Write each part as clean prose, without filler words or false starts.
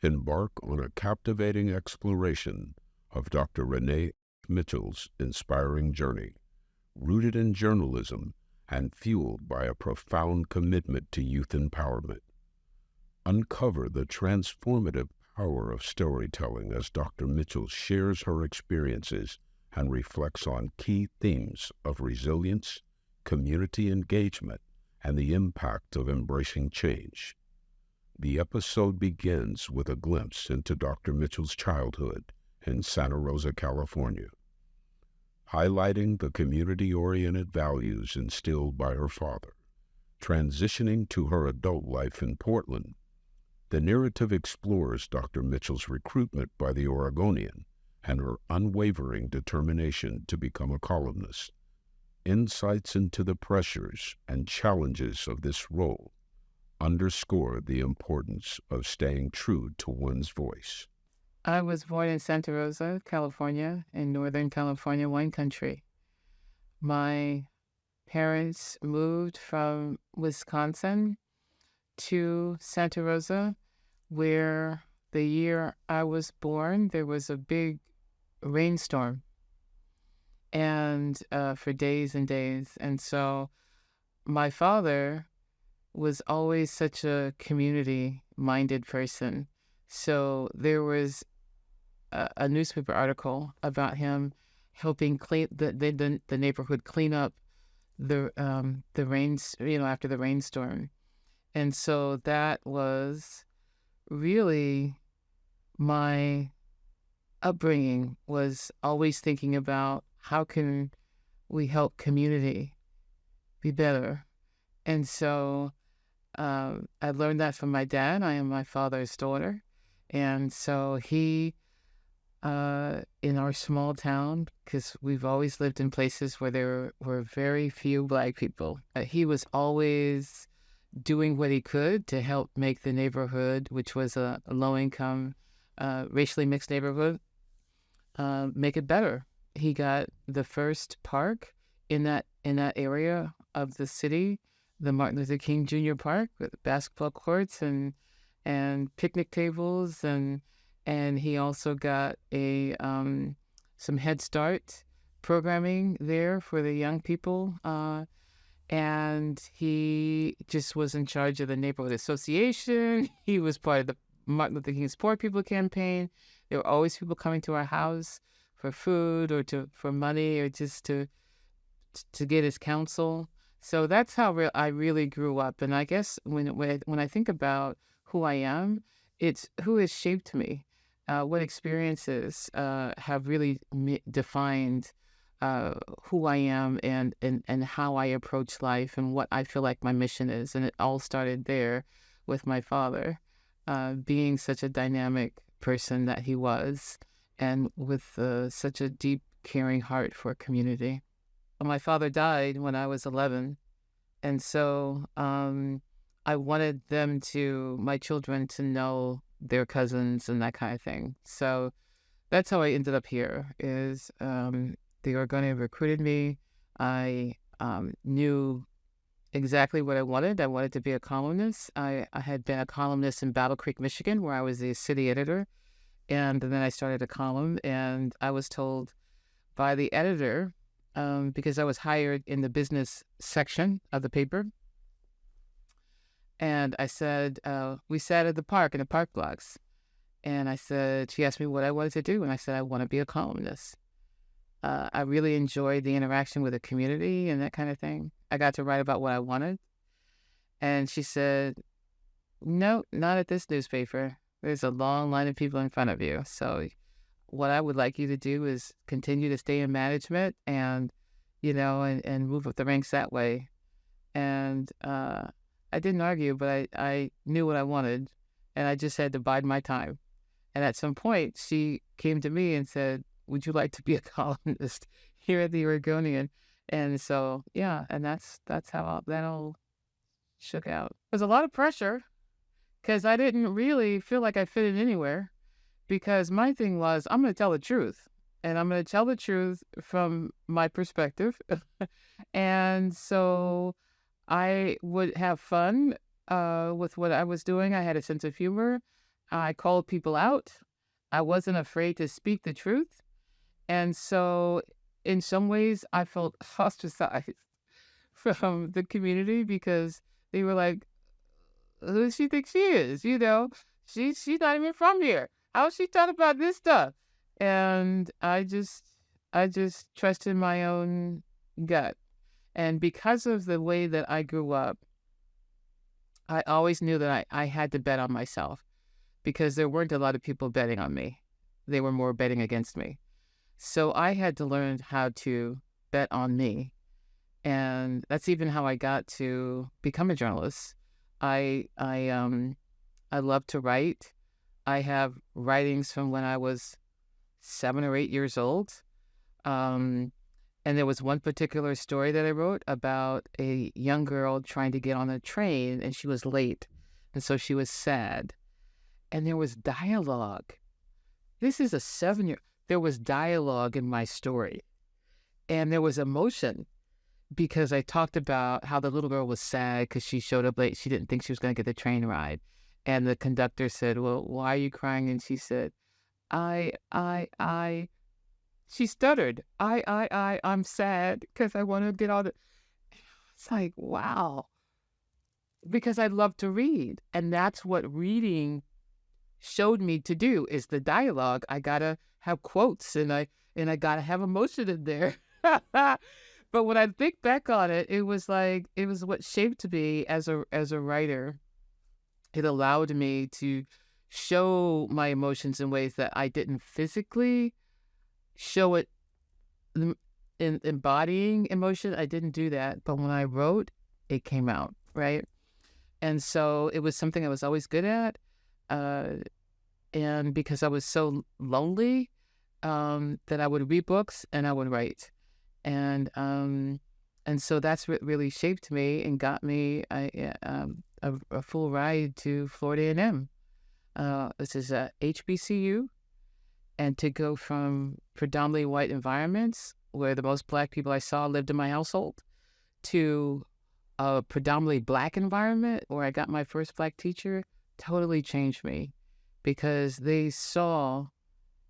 embark on a captivating exploration of Dr. Renee Mitchell's inspiring journey, rooted in journalism and fueled by a profound commitment to youth empowerment. Uncover the transformative power of storytelling as Dr. Mitchell shares her experiences and reflects on key themes of resilience, community engagement, and the impact of embracing change. The episode begins with a glimpse into Dr. Mitchell's childhood in Santa Rosa, California, highlighting the community-oriented values instilled by her father. Transitioning to her adult life in Portland, the narrative explores Dr. Mitchell's recruitment by the Oregonian and her unwavering determination to become a columnist. Insights into the pressures and challenges of this role underscore the importance of staying true to one's voice. I was born in Santa Rosa, California, in Northern California wine country. My parents moved from Wisconsin to Santa Rosa, where the year I was born, there was a big rainstorm and for days and days. And so my father was always such a community-minded person. So there was a newspaper article about him helping clean the neighborhood clean up the rains, after the rainstorm. And so that was really my upbringing, was always thinking about how can we help community be better. And so I learned that from my dad. I am my father's daughter. And so he, in our small town, because we've always lived in places where there were very few Black people, he was always doing what he could to help make the neighborhood, which was a low-income, racially mixed neighborhood, make it better. He got the first park in that area of the city, the Martin Luther King Jr. Park, with basketball courts and picnic tables, and he also got some Head Start programming there for the young people. And he just was in charge of the neighborhood association. He was part of the Martin Luther King Poor People campaign. There were always people coming to our house for food or for money or just to get his counsel. So that's how I really grew up. And I guess when I think about who I am, it's who has shaped me. What experiences have really defined who I am and how I approach life and what I feel like my mission is. And it all started there with my father, being such a dynamic person that he was, and with such a deep, caring heart for community. My father died when I was 11. And so I wanted my children to know their cousins and that kind of thing. So that's how I ended up here, is the Oregonian recruited me. I knew exactly what I wanted. I wanted to be a columnist. I had been a columnist in Battle Creek, Michigan, where I was the city editor. And then I started a column, and I was told by the editor, because I was hired in the business section of the paper. And I said, we sat at the park in the park blocks. And she asked me what I wanted to do. And I said, I want to be a columnist. I really enjoyed the interaction with the community and that kind of thing. I got to write about what I wanted. And she said, no, not at this newspaper. There's a long line of people in front of you. So what I would like you to do is continue to stay in management and move up the ranks that way. And I didn't argue, but I knew what I wanted, and I just had to bide my time. And at some point, she came to me and said, would you like to be a columnist here at the Oregonian? And so, yeah, and that's how that all shook out. There's a lot of pressure because I didn't really feel like I fit in anywhere, because my thing was, I'm going to tell the truth, and I'm going to tell the truth from my perspective. And so I would have fun with what I was doing. I had a sense of humor. I called people out. I wasn't afraid to speak the truth. And so in some ways, I felt ostracized from the community because they were like, who does she think she is? She's not even from here. How is she talking about this stuff? And I just trusted my own gut. And because of the way that I grew up, I always knew that I had to bet on myself because there weren't a lot of people betting on me. They were more betting against me. So I had to learn how to bet on me. And that's even how I got to become a journalist. I love to write. I have writings from when I was 7 or 8 years old. Um, and there was one particular story that I wrote about a young girl trying to get on a train and she was late. And so she was sad. And there was dialogue. This is a 7-year. There was dialogue in my story. And there was emotion because I talked about how the little girl was sad because she showed up late. She didn't think she was going to get the train ride. And the conductor said, well, why are you crying? And she said, I. She stuttered. I'm sad because I want to get all the. It's like, wow. Because I love to read. And that's what reading showed me to do is the dialogue. I gotta have quotes and I gotta have emotion in there. But when I think back on it, it was what shaped me as a writer. It allowed me to show my emotions in ways that I didn't physically show it in embodying emotion. I didn't do that. But when I wrote, it came out, right? And so it was something I was always good at. And because I was so lonely, that I would read books and I would write. And so that's what really shaped me and got me a full ride to Florida A&M. This is a HBCU. And to go from predominantly white environments where the most Black people I saw lived in my household to a predominantly Black environment where I got my first Black teacher totally changed me because they saw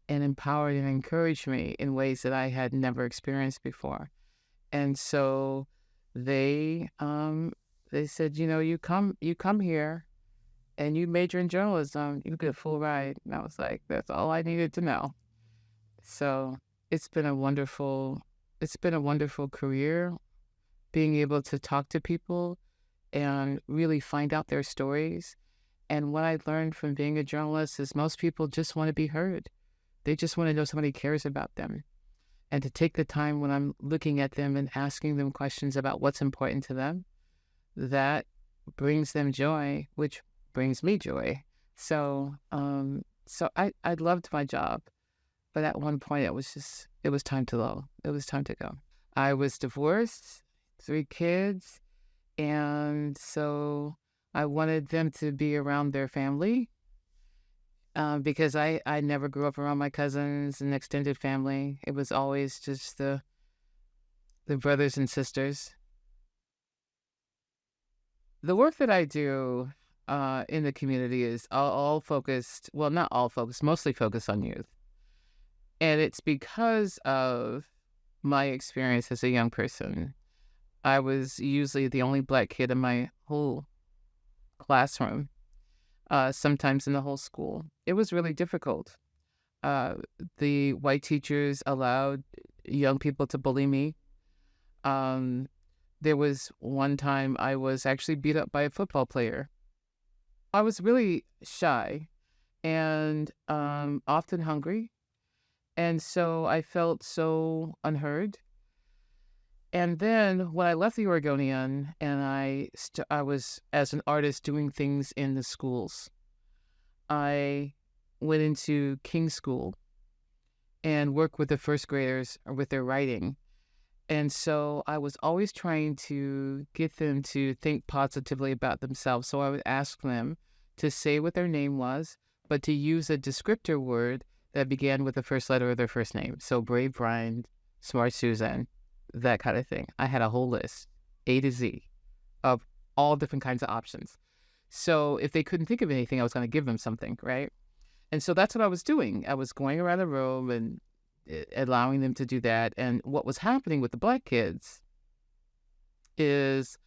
and empowered and encouraged me in ways that I had never experienced before. And so they said, you come here and you major in journalism, you get a full ride. And I was like, that's all I needed to know. So it's been a wonderful career, being able to talk to people and really find out their stories. And what I learned from being a journalist is most people just want to be heard. They just want to know somebody cares about them. And to take the time when I'm looking at them and asking them questions about what's important to them, that brings them joy, which brings me joy. So I loved my job, but at one point it was time to go. It was time to go. I was divorced, 3 kids, and so I wanted them to be around their family because I never grew up around my cousins and extended family. It was always just the brothers and sisters. The work that I do in the community is all focused, well, not all focused, mostly focused on youth. And it's because of my experience as a young person. I was usually the only Black kid in my whole classroom, sometimes in the whole school. It was really difficult. The white teachers allowed young people to bully me. There was one time I was actually beat up by a football player. I was really shy and often hungry. And so I felt so unheard. And then when I left the Oregonian and I was, as an artist, doing things in the schools, I went into King's School and worked with the first graders with their writing. And so I was always trying to get them to think positively about themselves. So I would ask them to say what their name was, but to use a descriptor word that began with the first letter of their first name. So Brave Brian, Smart Susan, that kind of thing. I had a whole list, A to Z, of all different kinds of options. So if they couldn't think of anything, I was going to give them something, right? And so that's what I was doing. I was going around the room and allowing them to do that. And what was happening with the Black kids is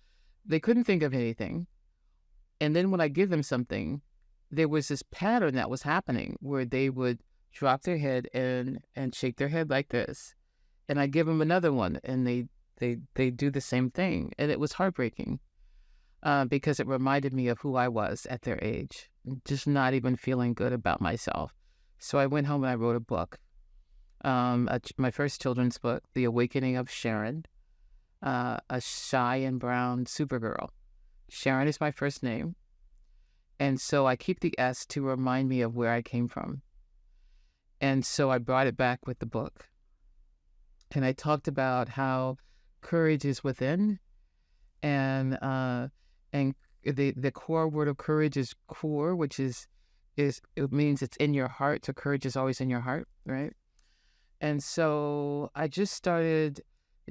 they couldn't think of anything. And then when I give them something, there was this pattern that was happening where they would drop their head and shake their head like this. And I give them another one, and they do the same thing. And it was heartbreaking because it reminded me of who I was at their age, just not even feeling good about myself. So I went home and I wrote a book, my first children's book, The Awakening of Sharon, a shy and brown supergirl. Sharon is my first name. And so I keep the S to remind me of where I came from. And so I brought it back with the book. And I talked about how courage is within, and the core word of courage is core, which is it means it's in your heart. So courage is always in your heart, right? And so I just started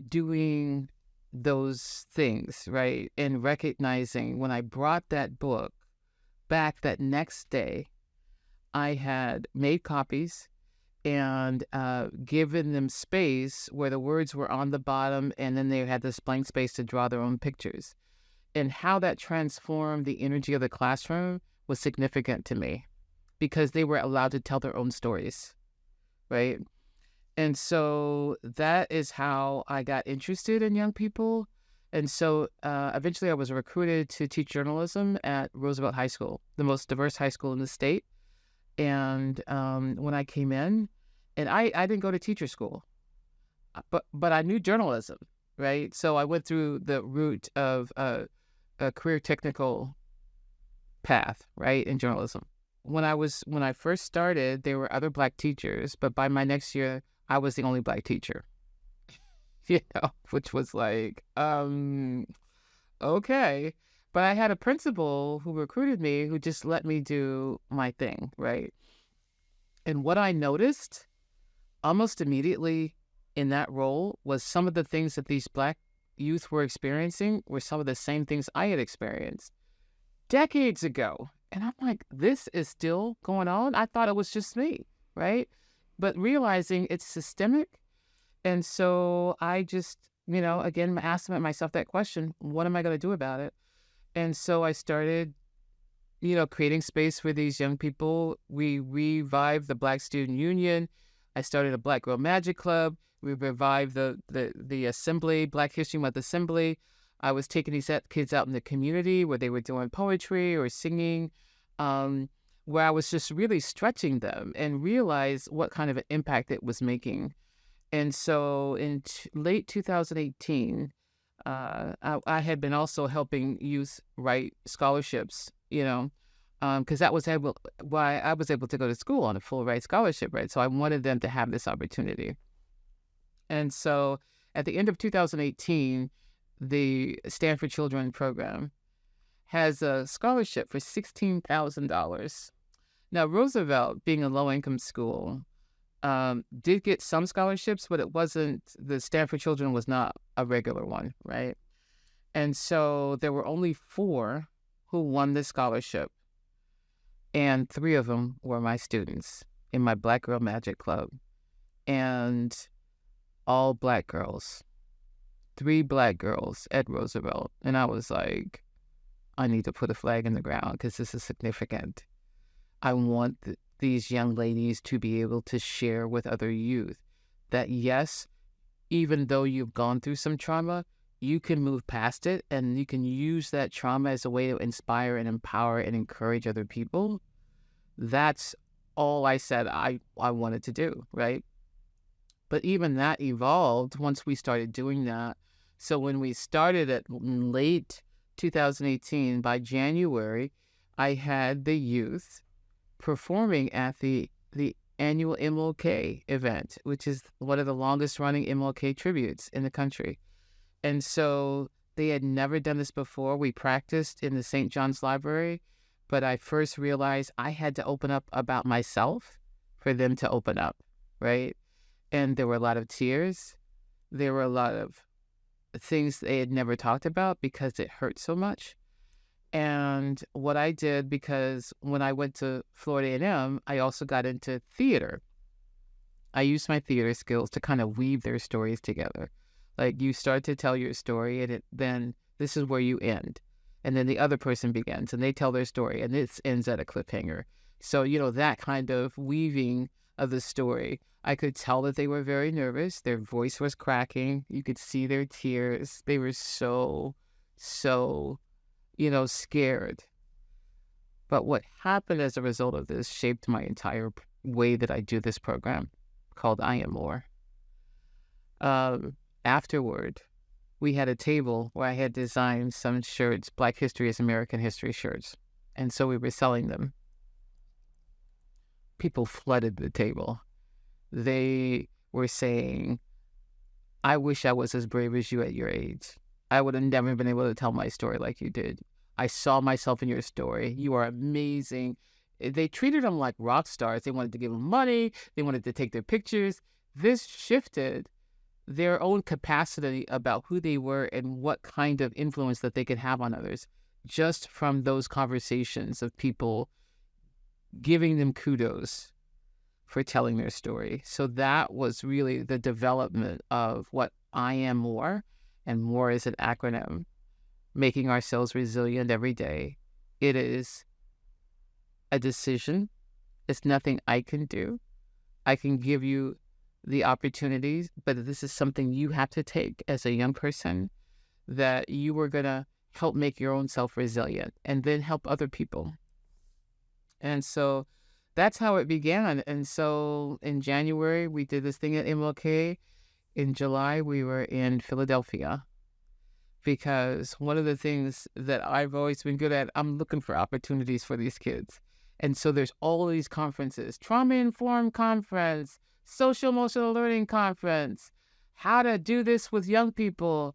doing those things, right? And recognizing when I brought that book back that next day, I had made copies and given them space where the words were on the bottom, and then they had this blank space to draw their own pictures. And how that transformed the energy of the classroom was significant to me because they were allowed to tell their own stories, right? And so that is how I got interested in young people. And so eventually I was recruited to teach journalism at Roosevelt High School, the most diverse high school in the state. And when I came in, and I didn't go to teacher school, but I knew journalism, right? So I went through the route of a career technical path, right, in journalism. When I first started, there were other Black teachers, but by my next year, I was the only Black teacher, which was like, okay. But I had a principal who recruited me who just let me do my thing, right? And what I noticed almost immediately in that role was some of the things that these Black youth were experiencing were some of the same things I had experienced decades ago. And I'm like, this is still going on? I thought it was just me, right? But realizing it's systemic. And so I just, again, asked myself that question, what am I going to do about it? And so I started, creating space for these young people. We revived the Black Student Union. I started a Black Girl Magic Club. We revived the assembly, Black History Month assembly. I was taking these kids out in the community where they were doing poetry or singing, where I was just really stretching them and realized what kind of an impact it was making. And so in late 2018, I had been also helping youth write scholarships, because that was why I was able to go to school on a full ride scholarship, right? So I wanted them to have this opportunity. And so at the end of 2018, the Stanford Children Program has a scholarship for $16,000. Now, Roosevelt, being a low-income school, did get some scholarships, but the Stanford Children was not a regular one, right? And so there were only 4 who won this scholarship, and 3 of them were my students in my Black Girl Magic Club, and all Black girls, 3 Black girls at Roosevelt. And I was like, I need to put a flag in the ground because this is significant. I want these young ladies to be able to share with other youth that, yes, even though you've gone through some trauma, you can move past it and you can use that trauma as a way to inspire and empower and encourage other people. That's all I said I wanted to do, right? But even that evolved once we started doing that. So when we started at late 2018, by January, I had the youth performing at the annual MLK event, which is one of the longest running MLK tributes in the country. And so they had never done this before. We practiced in the St. John's Library, but I first realized I had to open up about myself for them to open up, right? And there were a lot of tears. There were a lot of things they had never talked about because it hurt so much. And what I did, because when I went to Florida A&M, I also got into theater. I used my theater skills to kind of weave their stories together. Like, you start to tell your story, and then this is where you end. And then the other person begins, and they tell their story, and it ends at a cliffhanger. So, that kind of weaving of the story, I could tell that they were very nervous. Their voice was cracking. You could see their tears. They were so, scared. But what happened as a result of this shaped my entire way that I do this program, called I Am More. Afterward, we had a table where I had designed some shirts, Black History is American History shirts. And so we were selling them. People flooded the table. They were saying, I wish I was as brave as you at your age. I would have never been able to tell my story like you did. I saw myself in your story. You are amazing. They treated them like rock stars. They wanted to give them money. They wanted to take their pictures. This shifted their own capacity about who they were and what kind of influence that they could have on others, just from those conversations of people giving them kudos for telling their story. So that was really the development of what I Am More, and more is an acronym, making ourselves resilient every day. It is a decision. It's nothing I can do. I can give you the opportunities, but this is something you have to take as a young person, that you are going to help make your own self resilient and then help other people. And so that's how it began. And so in January, we did this thing at MLK. In July, we were in Philadelphia, because one of the things that I've always been good at, I'm looking for opportunities for these kids. And so there's all these conferences: trauma-informed conference, social emotional learning conference, how to do this with young people.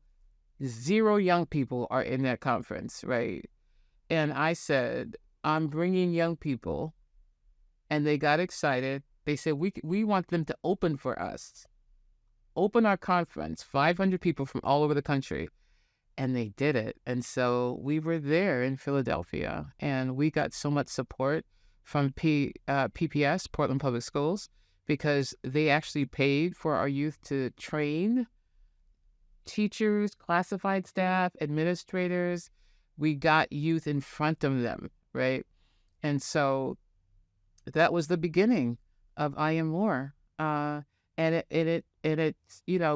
0 young people are in that conference, right? And I said, I'm bringing young people. And they got excited. They said, we want them to open for us. Open our conference, 500 people from all over the country. And they did it. And so we were there in Philadelphia, and we got so much support from PPS, Portland Public Schools, because they actually paid for our youth to train teachers, classified staff, administrators. We got youth in front of them, right? And so that was the beginning of I Am More. And it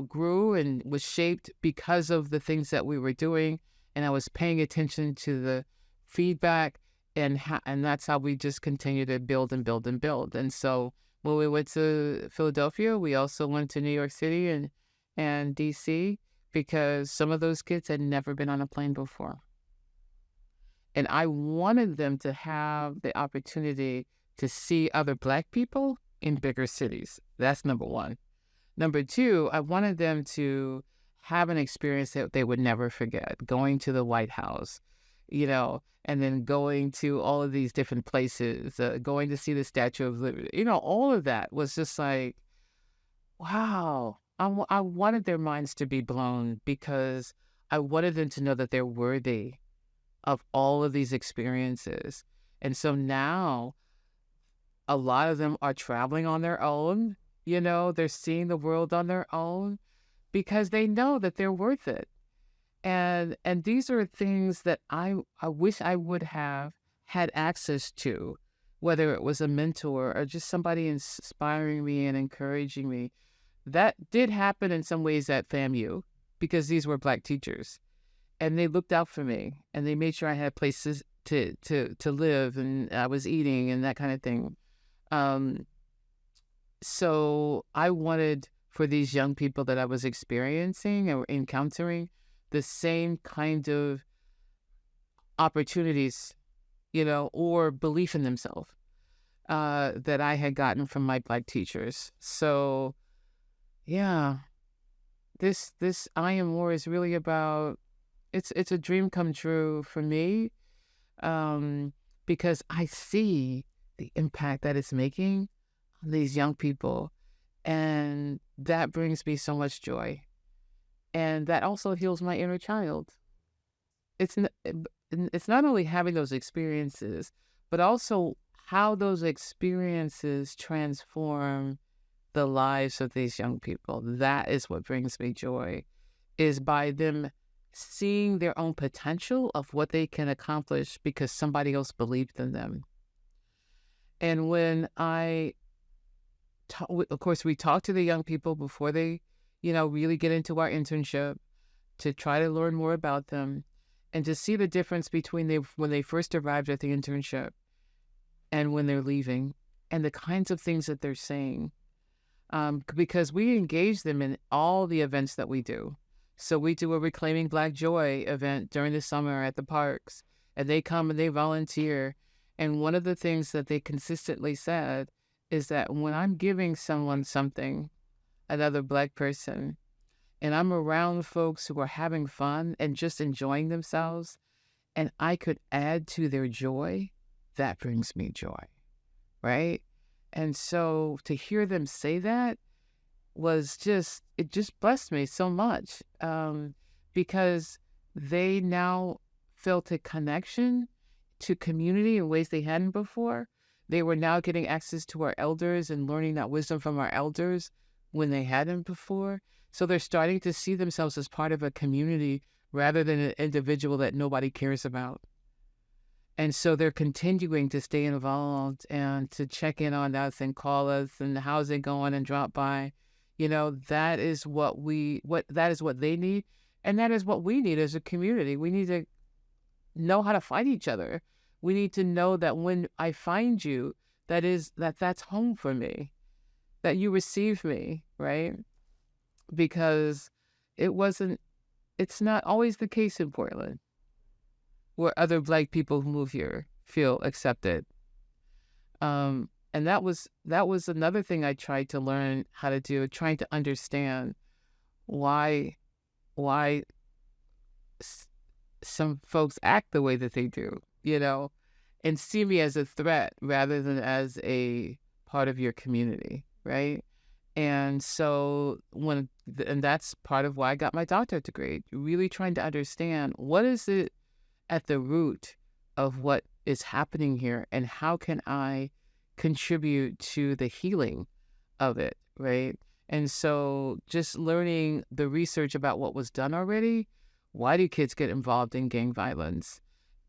grew and was shaped because of the things that we were doing. And I was paying attention to the feedback, and that's how we just continue to build and build and build. And so when we went to Philadelphia, we also went to New York City and DC, because some of those kids had never been on a plane before. And I wanted them to have the opportunity to see other Black people in bigger cities. That's number one. Number two, I wanted them to have an experience that they would never forget, going to the White House, and then going to all of these different places, going to see the Statue of Liberty. All of that was just like, wow. I wanted their minds to be blown, because I wanted them to know that they're worthy of all of these experiences. And so now a lot of them are traveling on their own. They're seeing the world on their own, because they know that they're worth it. And these are things that I wish I would have had access to, whether it was a mentor or just somebody inspiring me and encouraging me. That did happen in some ways at FAMU, because these were Black teachers, and they looked out for me, and they made sure I had places to live, and I was eating and that kind of thing. So I wanted for these young people that I was experiencing or encountering the same kind of opportunities, or belief in themselves that I had gotten from my Black teachers. So yeah, this I Am More is really about, it's a dream come true for me, because I see the impact that it's making on these young people, and that brings me so much joy, and that also heals my inner child. it's not only having those experiences, but also how those experiences transform the lives of these young people. That is what brings me joy, is by them seeing their own potential of what they can accomplish because somebody else believed in them. And when of course, we talk to the young people before they, really get into our internship to try to learn more about them and to see the difference between when they first arrived at the internship and when they're leaving and the kinds of things that they're saying. Because we engage them in all the events that we do. So we do a Reclaiming Black Joy event during the summer at the parks, and they come and they volunteer. And one of the things that they consistently said is that when I'm giving someone something, another Black person, and I'm around folks who are having fun and just enjoying themselves, and I could add to their joy, that brings me joy, right? And so to hear them say that it just blessed me so much, because they now felt a connection to community in ways they hadn't before. They were now getting access to our elders and learning that wisdom from our elders when they hadn't before. So they're starting to see themselves as part of a community rather than an individual that nobody cares about. And so they're continuing to stay involved and to check in on us and call us and how's it going and drop by. That is what they need. And that is what we need as a community. We need to know how to find each other. We need to know that when I find you, that's home for me, that you receive me, right? Because it's not always the case in Portland, where other Black people who move here feel accepted. And that was another thing I tried to learn how to do, trying to understand why some folks act the way that they do, and see me as a threat rather than as a part of your community, right? And so and that's part of why I got my doctorate degree, really trying to understand what is it at the root of what is happening here and how can I contribute to the healing of it, right? And so just learning the research about what was done already. Why do kids get involved in gang violence?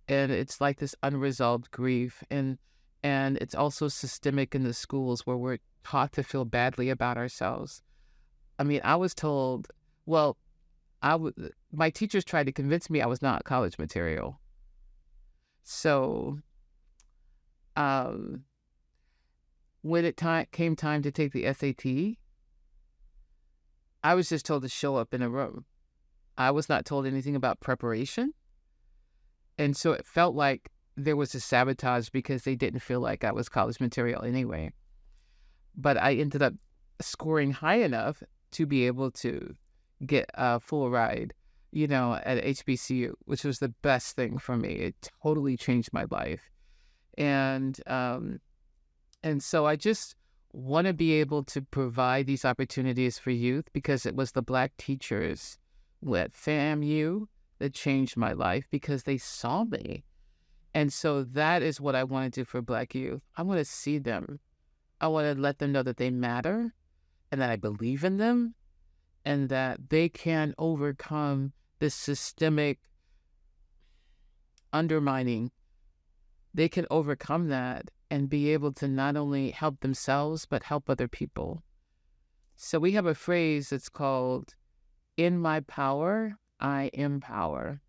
And it's like this unresolved grief. And it's also systemic in the schools where we're taught to feel badly about ourselves. I mean, I was told, well, my teachers tried to convince me I was not college material. So when it came time to take the SAT, I was just told to show up in a room. I was not told anything about preparation. And so it felt like there was a sabotage because they didn't feel like I was college material anyway. But I ended up scoring high enough to be able to get a full ride, at HBCU, which was the best thing for me. It totally changed my life. And so I just want to be able to provide these opportunities for youth because it was the Black teachers at FAMU that changed my life because they saw me. And so that is what I want to do for Black youth. I want to see them. I want to let them know that they matter and that I believe in them and that they can overcome this systemic undermining. They can overcome that and be able to not only help themselves, but help other people. So we have a phrase that's called, "In my power, I empower."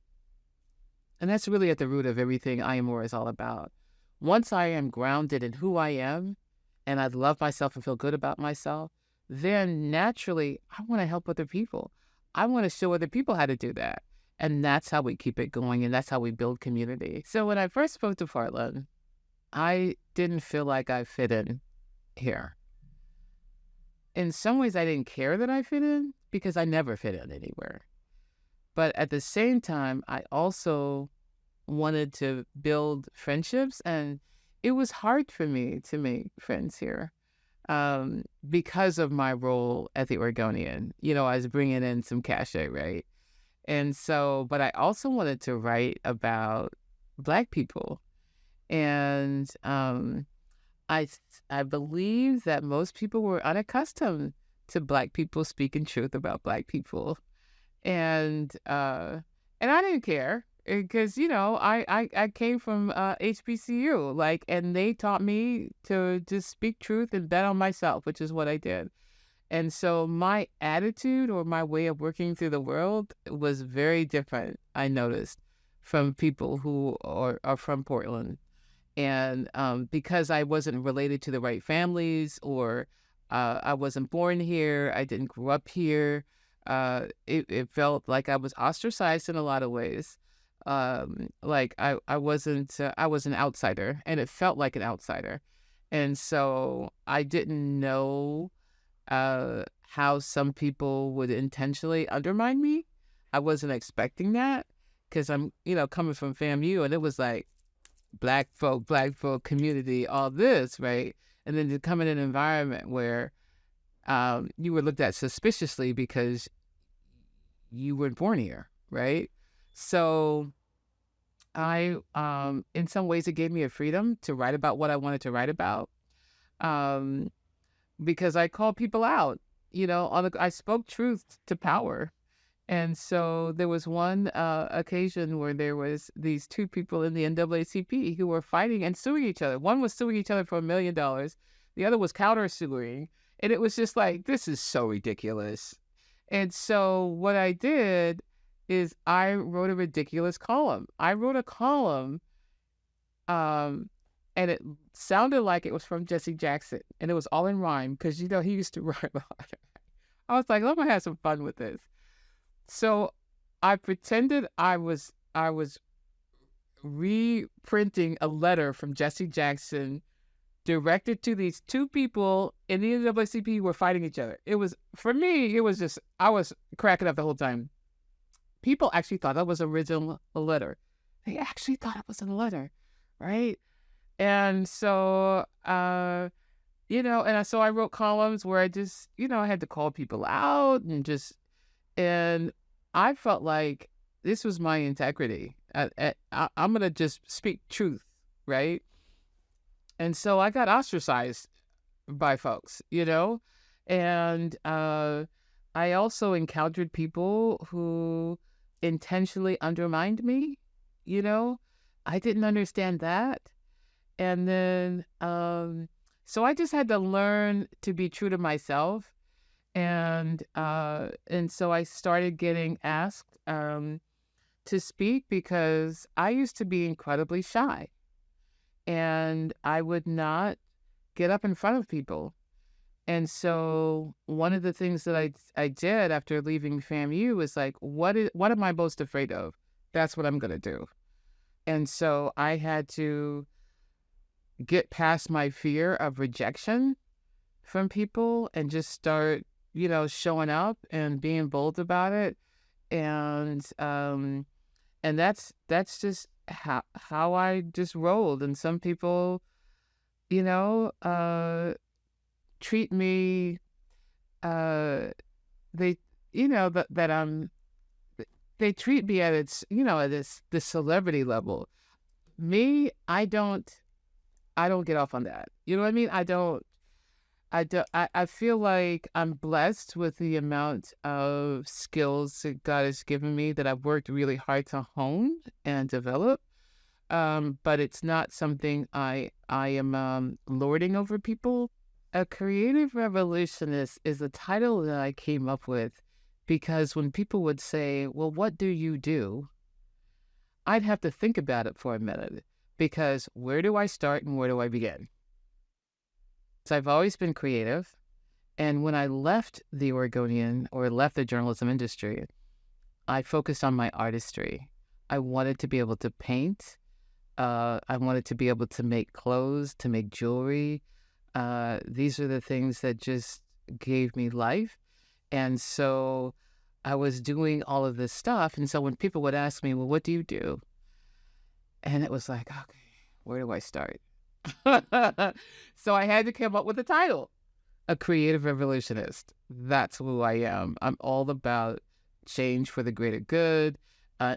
And that's really at the root of everything I Am More is all about. Once I am grounded in who I am, and I love myself and feel good about myself, then naturally, I want to help other people. I want to show other people how to do that. And that's how we keep it going, and that's how we build community. So when I first moved to Portland, I didn't feel like I fit in here. In some ways, I didn't care that I fit in because I never fit in anywhere. But at the same time, I also wanted to build friendships, and it was hard for me to make friends here because of my role at the Oregonian. I was bringing in some cachet, right? And so, but I also wanted to write about Black people. And I I believe that most people were unaccustomed to Black people speaking truth about Black people, and I didn't care because I came from HBCU, like, and they taught me to just speak truth and bet on myself, which is what I did. And so my attitude or my way of working through the world was very different, I noticed, from people who are from Portland. And because I wasn't related to the right families, or I wasn't born here, I didn't grow up here, it felt like I was ostracized in a lot of ways. Like I was an outsider, and it felt like an outsider. And so I didn't know how some people would intentionally undermine me. I wasn't expecting that because I'm, coming from FAMU, and it was like black folk community, all this, right? And then to come in an environment where you were looked at suspiciously because you weren't born here, right? So in some ways, it gave me a freedom to write about what I wanted to write about. Um, because I called people out, I spoke truth to power. And so there was one occasion where there was these two people in the NAACP who were fighting and suing each other. One was suing each other for $1 million. The other was countersuing. And it was just like, this is so ridiculous. And so what I did is I wrote a ridiculous column. I wrote a column, and it sounded like it was from Jesse Jackson. And it was all in rhyme because, he used to rhyme a lot. I was like, I'm going to have some fun with this. So I pretended I was reprinting a letter from Jesse Jackson directed to these two people in the NAACP who were fighting each other. It was, for me, it was just, I was cracking up the whole time. People actually thought that was original letter. They actually thought it was a letter, right? And so, so I wrote columns where I just, I had to call people out and I felt like this was my integrity. I'm going to just speak truth, right? And so I got ostracized by folks, and I also encountered people who intentionally undermined me, I didn't understand that. And then, so I just had to learn to be true to myself. And so I started getting asked to speak because I used to be incredibly shy, and I would not get up in front of people. And so one of the things that I did after leaving FAMU was like, what am I most afraid of? That's what I'm going to do. And so I had to get past my fear of rejection from people and just start, showing up and being bold about it. And that's just how I just rolled. And some people, treat me, they, they treat me at at this celebrity level. Me, I don't get off on that. You know what I mean? I feel like I'm blessed with the amount of skills that God has given me that I've worked really hard to hone and develop. But it's not something I am lording over people. A creative revolutionist is a title that I came up with because when people would say, well, what do you do? I'd have to think about it for a minute, because where do I start and where do I begin? So I've always been creative. And when I left the Oregonian, or left the journalism industry, I focused on my artistry. I wanted to be able to paint. I wanted to be able to make clothes, to make jewelry. These are the things that just gave me life. And so I was doing all of this stuff. And so when people would ask me, well, what do you do? And it was like, okay, where do I start? So I had to come up with a title, a creative revolutionist. That's who I am. I'm all about change for the greater good.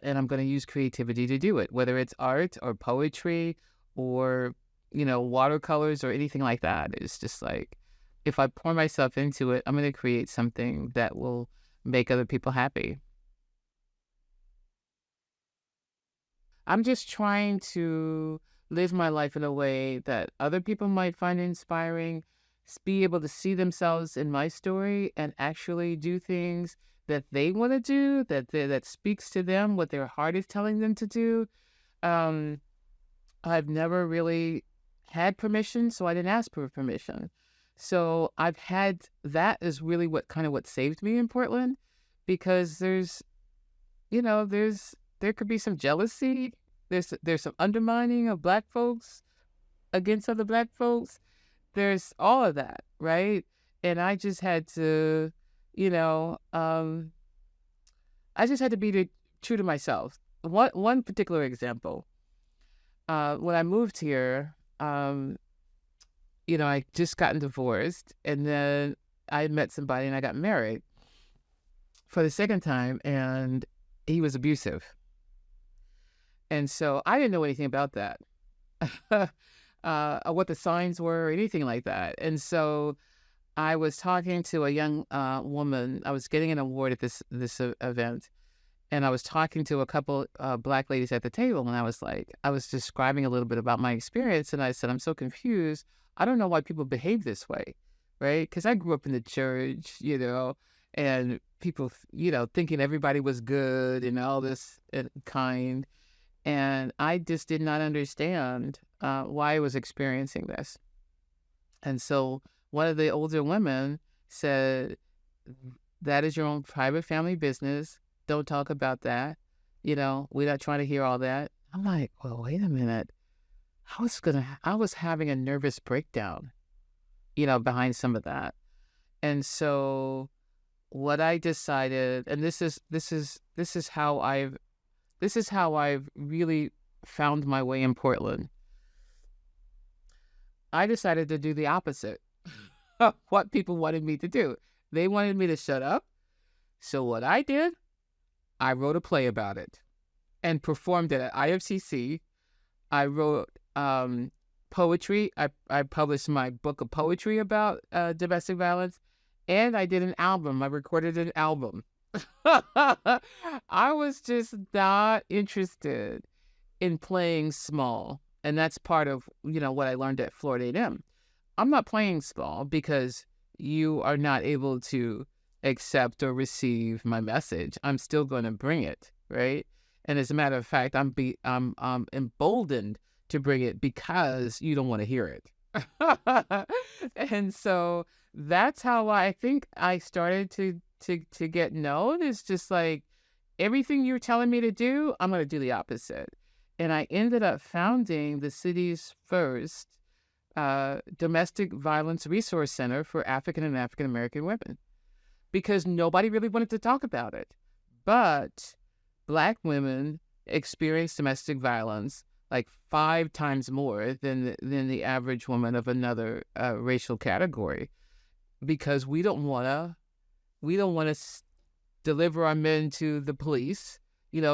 and I'm going to use creativity to do it, whether it's art or poetry or, watercolors or anything like that. It's just like, if I pour myself into it, I'm going to create something that will make other people happy. I'm just trying to live my life in a way that other people might find inspiring, be able to see themselves in my story and actually do things that they want to do, that speaks to them, what their heart is telling them to do. Um, I've never really had permission, so I didn't ask for permission. So I've had that is really what saved me in Portland, because there could be some jealousy. There's some undermining of Black folks against other Black folks. There's all of that, right? And I just had to, you know, I just had to be true to myself. One particular example, when I moved here, I just gotten divorced, and then I met somebody and I got married for the second time, and he was abusive. And so I didn't know anything about that, what the signs were or anything like that. And so I was talking to a young woman. I was getting an award at this event, and I was talking to a couple Black ladies at the table, and I was describing a little bit about my experience, and I said, I'm so confused. I don't know why people behave this way, right? Because I grew up in the church, and people, thinking everybody was good and all this kind. And I just did not understand why I was experiencing this. And so one of the older women said, that is your own private family business. Don't talk about that. We're not trying to hear all that. I'm like, well, wait a minute. I was having a nervous breakdown, behind some of that. And so what I decided, and this is how I've really found my way in Portland. I decided to do the opposite of what people wanted me to do. They wanted me to shut up. So what I did, I wrote a play about it and performed it at IFCC. I wrote poetry. I published my book of poetry about domestic violence, and I did an album. I recorded an album. I was just not interested in playing small. And that's part of, what I learned at Florida A&M. I'm not playing small because you are not able to accept or receive my message. I'm still going to bring it, right? And as a matter of fact, I'm emboldened to bring it because you don't want to hear it. And so that's how I think I started to get known. Is just like, everything you're telling me to do, I'm going to do the opposite. And I ended up founding the city's first domestic violence resource center for African and African American women, because nobody really wanted to talk about it. But Black women experience domestic violence like 5 times more than the average woman of another racial category, because we don't want to deliver our men to the police,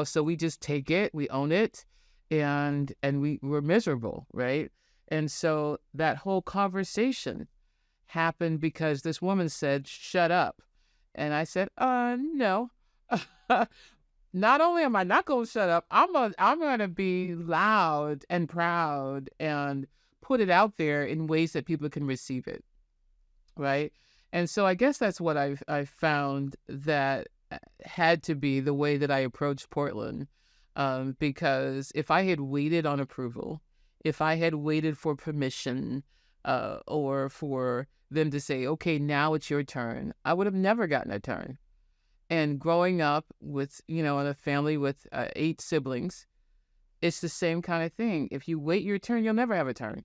so we just take it, we own it, and we're miserable, right? And so that whole conversation happened because this woman said, shut up. And I said, no. Not only am I not going to shut up, I'm going to be loud and proud and put it out there in ways that people can receive it, right? And so I guess that's what I've found that had to be the way that I approached Portland, because if I had waited on approval, if I had waited for permission, or for them to say, okay, now it's your turn, I would have never gotten a turn. And growing up with, in a family with 8 siblings, it's the same kind of thing. If you wait your turn, you'll never have a turn.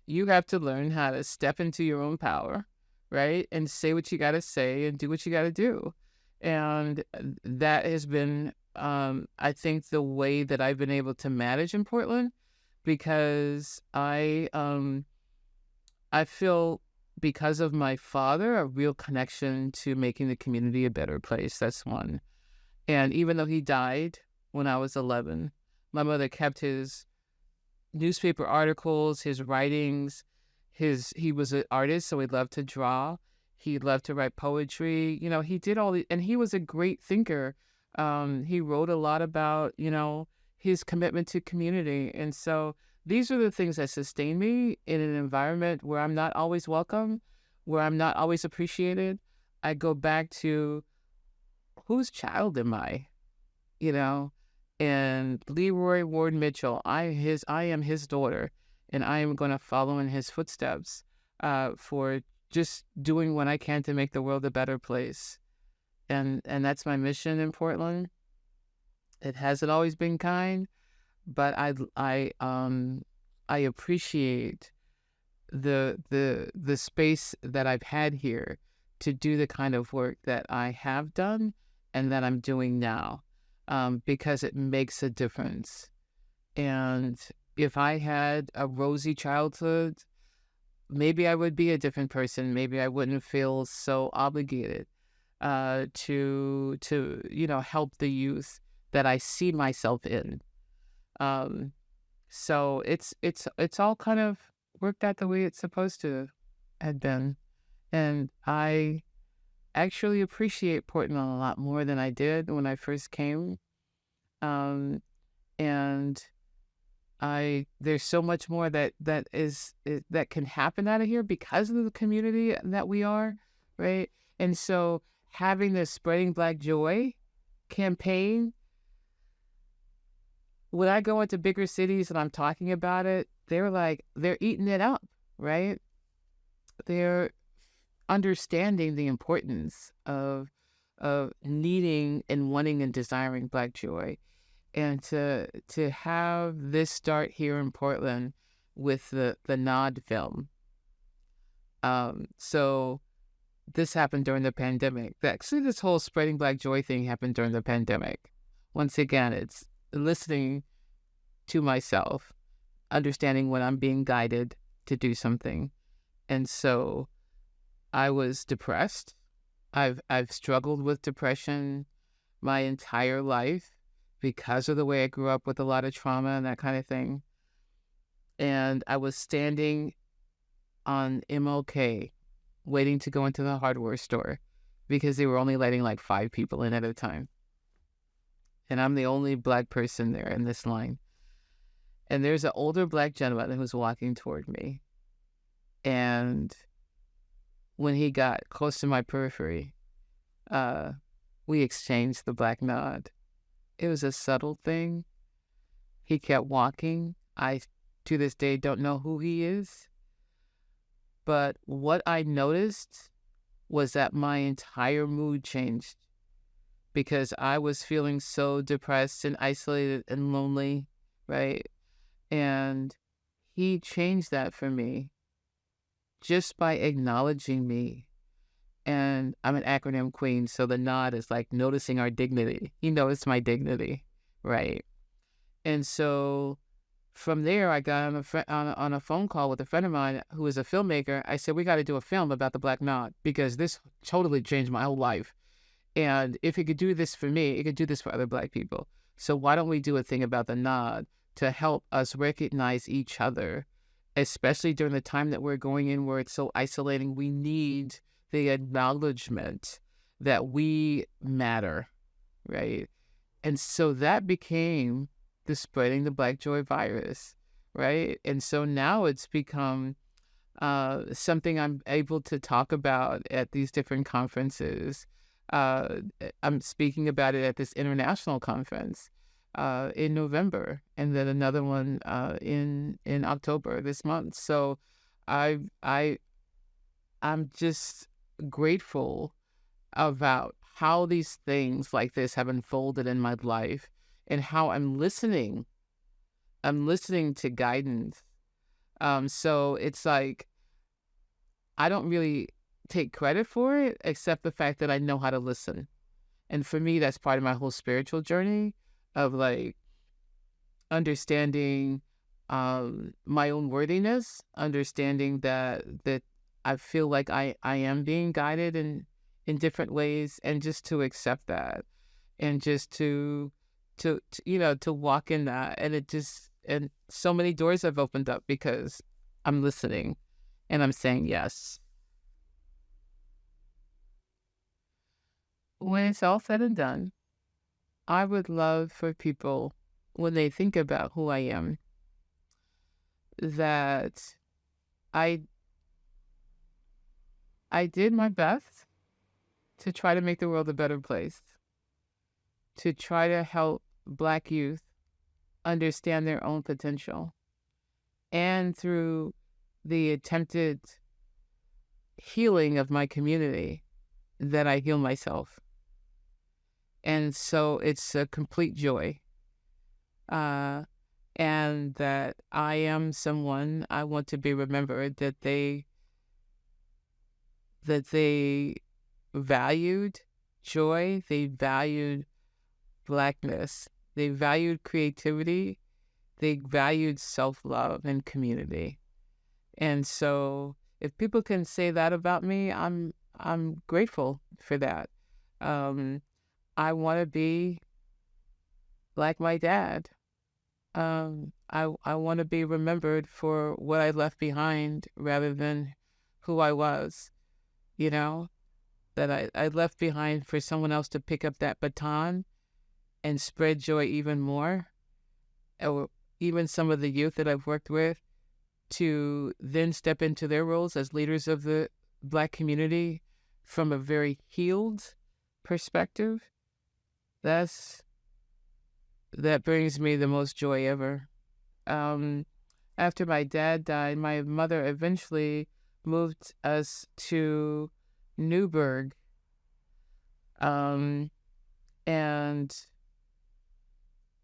You have to learn how to step into your own power, right? And say what you got to say and do what you got to do. And that has been, I think, the way that I've been able to manage in Portland, because I feel, because of my father, a real connection to making the community a better place. That's one. And even though he died when I was 11. My mother kept his newspaper articles, his writings. He was an artist, so he loved to draw. He loved to write poetry. He did and he was a great thinker. He wrote a lot about, his commitment to community. And so these are the things that sustain me in an environment where I'm not always welcome, where I'm not always appreciated. I go back to, whose child am I? And Leroy Ward Mitchell, I am his daughter, and I am going to follow in his footsteps for just doing what I can to make the world a better place. And that's my mission in Portland. It hasn't always been kind, but I appreciate the space that I've had here to do the kind of work that I have done and that I'm doing now, because it makes a difference. And if I had a rosy childhood, maybe I would be a different person. Maybe I wouldn't feel so obligated to help the youth that I see myself in. So it's all kind of worked out the way it's supposed to have been. And I actually appreciate Portland a lot more than I did when I first came. And there's so much more that can happen out of here because of the community that we are, right? And so having the Spreading Black Joy campaign, when I go into bigger cities and I'm talking about it, they're eating it up, right? They're understanding the importance of needing and wanting and desiring Black joy. And to have this start here in Portland with the Nod film. So this happened during the pandemic. Actually, this whole Spreading Black Joy thing happened during the pandemic. Once again, it's listening to myself, understanding when I'm being guided to do something. And so I was depressed. I've struggled with depression my entire life because of the way I grew up with a lot of trauma and that kind of thing. And I was standing on MLK waiting to go into the hardware store because they were only letting like 5 people in at a time. And I'm the only Black person there in this line. And there's an older Black gentleman who was walking toward me. And when he got close to my periphery, we exchanged the Black nod. It was a subtle thing. He kept walking. I, to this day, don't know who he is. But what I noticed was that my entire mood changed because I was feeling so depressed and isolated and lonely, right? And he changed that for me just by acknowledging me. And I'm an acronym queen, so the nod is like noticing our dignity. He noticed my dignity, right? And so from there, I got on a phone call with a friend of mine who is a filmmaker. I said, we got to do a film about the Black nod because this totally changed my whole life. And if it could do this for me, it could do this for other Black people. So why don't we do a thing about the nod to help us recognize each other, especially during the time that we're going in where it's so isolating. We need the acknowledgement that we matter, right? And so that became the Spreading the Black Joy virus, right? And so now it's become something I'm able to talk about at these different conferences. I'm speaking about it at this international conference in November, and then another one in October this month. So I'm just grateful about how these things like this have unfolded in my life and how I'm listening to guidance. So it's like, I don't really take credit for it except the fact that I know how to listen. And for me, that's part of my whole spiritual journey of like understanding my own worthiness, understanding that I feel like I am being guided in different ways, and just to accept that and just to to walk in that. And so many doors have opened up because I'm listening and I'm saying yes. When it's all said and done, I would love for people, when they think about who I am, that I did my best to try to make the world a better place, to try to help Black youth understand their own potential, and through the attempted healing of my community, that I heal myself. And so it's a complete joy. And that I am someone, I want to be remembered that they valued joy, they valued Blackness, they valued creativity, they valued self-love and community. And so if people can say that about me, I'm grateful for that. I want to be like my dad. I want to be remembered for what I left behind rather than who I was, that I left behind for someone else to pick up that baton and spread joy even more. Or even some of the youth that I've worked with to then step into their roles as leaders of the Black community from a very healed perspective. That brings me the most joy ever. After my dad died, my mother eventually moved us to Newburgh. And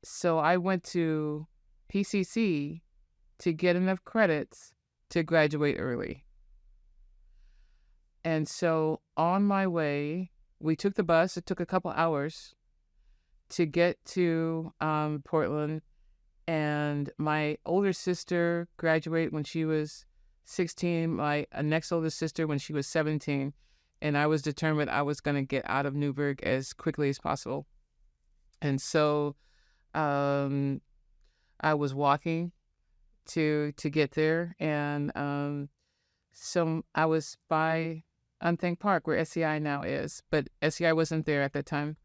so I went to PCC to get enough credits to graduate early. And so on my way, we took the bus. It took a couple hours to get to Portland. And my older sister graduated when she was 16, my next oldest sister when she was 17. And I was determined I was going to get out of Newburgh as quickly as possible. And so I was walking to get there. And so I was by Unthink Park, where SEI now is. But SEI wasn't there at that time.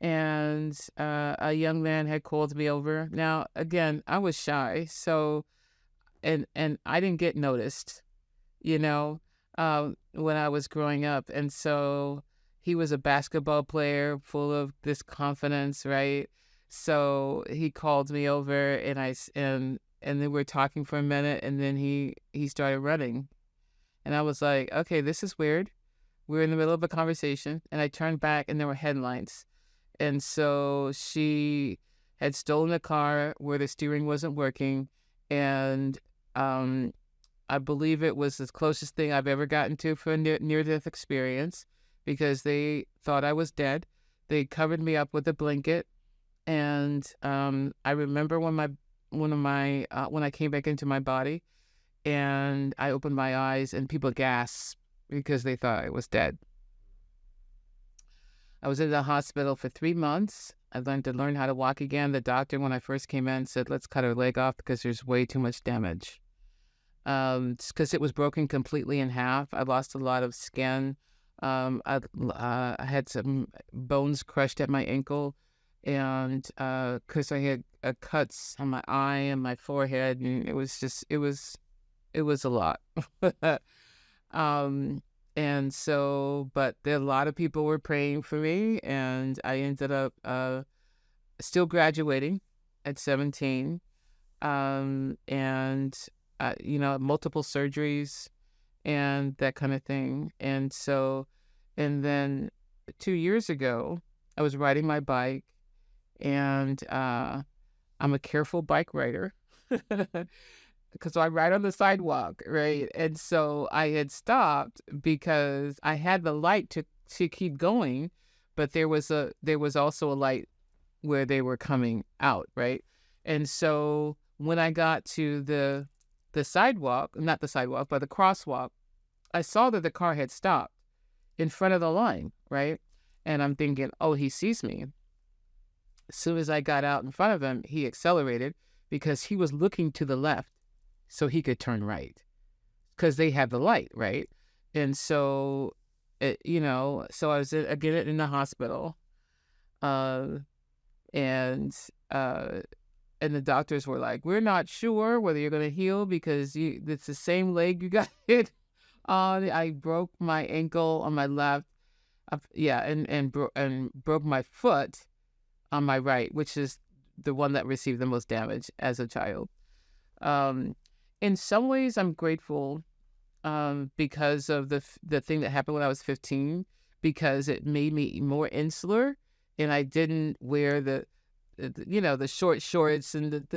And a young man had called me over. Now, again, I was shy, so and I didn't get noticed, when I was growing up. And so he was a basketball player, full of this confidence, right? So he called me over, and and then we were talking for a minute, and then he started running, and I was like, okay, this is weird. We were in the middle of a conversation, and I turned back, and there were headlines. And so she had stolen a car where the steering wasn't working. And I believe it was the closest thing I've ever gotten to for a near-death experience, because they thought I was dead. They covered me up with a blanket. And I remember when I came back into my body and I opened my eyes and people gasped because they thought I was dead. I was in the hospital for 3 months. I learned how to walk again. The doctor, when I first came in, said, let's cut her leg off because there's way too much damage. Because it was broken completely in half. I lost a lot of skin. I had some bones crushed at my ankle. And because I had cuts on my eye and my forehead. And it was a lot. And so, but a lot of people were praying for me, and I ended up still graduating at 17, and multiple surgeries and that kind of thing. And so, and then 2 years ago, I was riding my bike, and I'm a careful bike rider. Because I ride on the sidewalk, right? And so I had stopped because I had the light to keep going, but there was also a light where they were coming out, right? And so when I got to the sidewalk, not the sidewalk, but the crosswalk, I saw that the car had stopped in front of the line, right? And I'm thinking, oh, he sees me. As soon as I got out in front of him, he accelerated because he was looking to the left so he could turn right because they have the light, right? And so, so I was again in the hospital, uh, and uh, and the doctors were like, "We're not sure whether you're going to heal because it's the same leg you got hit on." I broke my ankle on my left, and broke my foot on my right, which is the one that received the most damage as a child. In some ways, I'm grateful because of the thing that happened when I was 15, because it made me more insular, and I didn't wear the short shorts and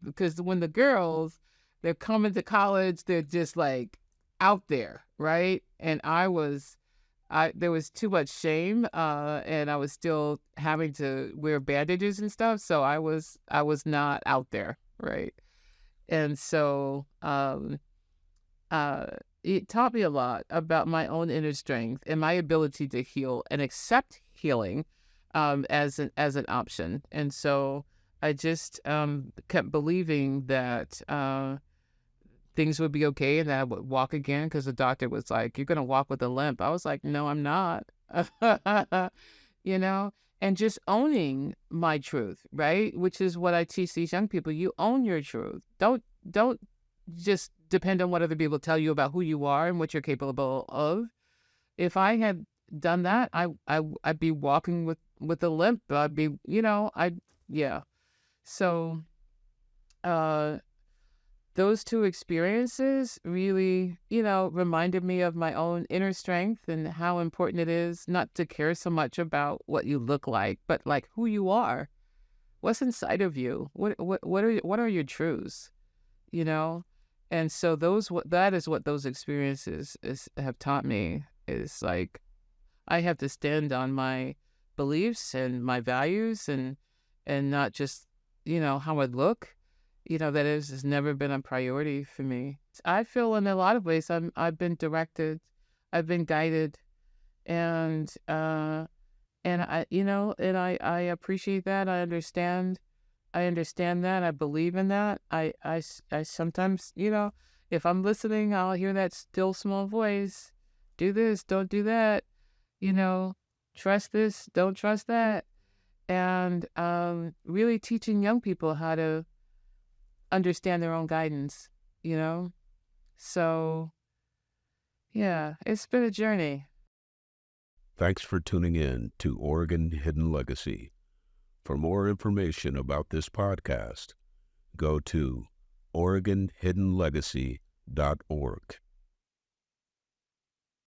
because when the girls, they're coming to college, they're just like out there, right? And there was too much shame, and I was still having to wear bandages and stuff, so I was not out there, right? And so it taught me a lot about my own inner strength and my ability to heal and accept healing as an option. And so I just kept believing that things would be okay and that I would walk again, because the doctor was like, "You're going to walk with a limp." I was like, "No, I'm not." And just owning my truth, right? Which is what I teach these young people. You own your truth. Don't just depend on what other people tell you about who you are and what you're capable of. If I had done that, I'd be walking with a limp. I'd be, yeah. So, those two experiences really, reminded me of my own inner strength and how important it is not to care so much about what you look like, but like who you are, what's inside of you, what are your truths, And so that is what those experiences have taught me, is like I have to stand on my beliefs and my values, and not just how I look. That has never been a priority for me. I feel in a lot of ways I've been directed, I've been guided, and I appreciate that. I understand that. I believe in that. I sometimes, if I'm listening, I'll hear that still small voice. Do this, don't do that. Trust this, don't trust that. And really teaching young people how to understand their own guidance, So, yeah, it's been a journey. Thanks for tuning in to Oregon Hidden Legacy. For more information about this podcast, go to OregonHiddenLegacy.org.